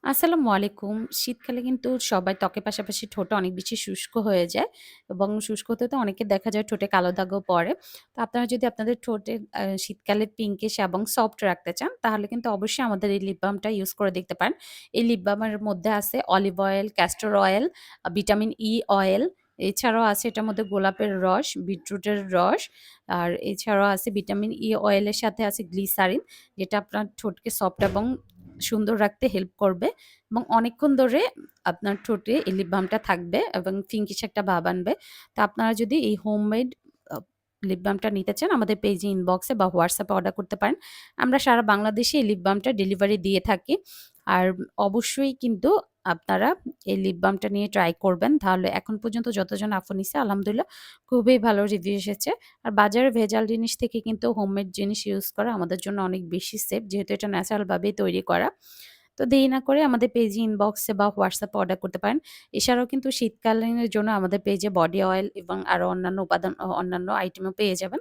আসসালামু আলাইকুম। শীতকালে কিন্তু সবার ত্বকের পাশাপাশি ঠোঁট অনেক বেশি শুষ্ক হয়ে যায় এবং শুষ্ক হতে তো অনেকের দেখা যায় ঠোঁটে কালো দাগও পড়ে। তো আপনারা যদি আপনাদের ঠোঁটে শীতকালে পিঙ্কিশ এবং সফট রাখতে চান তাহলে কিন্তু অবশ্যই আমাদের এই লিপ বামটা ইউজ করে দেখতে পারেন। এই লিপ বামের মধ্যে আছে olive oil, castor oil, vitamin E oil, এছাড়াও আছে এটার মধ্যে গোলাপের রস, বিটরুটের রস, আর এছাড়াও আছে ভিটামিন ই অয়েলের সাথে আছে গ্লিসারিন, যেটা আপনার ঠোঁটকে সফট এবং সুন্দর রাখতে হেল্প করবে এবং অনেকক্ষণ ধরে আপনার ঠোঁটে এই লিপ বামটা থাকবে এবং পিঙ্কিশ একটা ভাব আনবে। তো আপনারা যদি এই হোমমেড আ লিপ বামটা নিতে চান আমাদের পেজে ইনবক্সে বা হোয়াটসঅ্যাপে অর্ডার করতে পারেন। আমরা সারা বাংলাদেশে এই লিপ বামটা ডেলিভারি দিয়ে থাকি। আর অবশ্যই কিন্তু আপনারা এই লিপ বামটা নিয়ে ট্রাই করবেন। তাহলে এখন পর্যন্ত যতজন আপু নিছে আলহামদুলিল্লাহ খুবই ভালো রিভিউ এসেছে। আর বাজারে ভেজাল জিনিস থেকে কিন্তু হোমমেড জিনিস ইউজ করা আমাদের জন্য অনেক বেশি সেফ, যেহেতু এটা ন্যাচারাল ভাবেই তৈরি করা। তো দেরি না করে আমাদের পেজে ইনবক্সে বা হোয়াটসঅ্যাপে অর্ডার করতে পারেন। এছাড়াও কিন্তু শীতকালীনের জন্য আমাদের পেজে বডি অয়েল এবং আরো অন্যান্য উপাদান অন্যান্য আইটেমও পেয়ে যাবেন।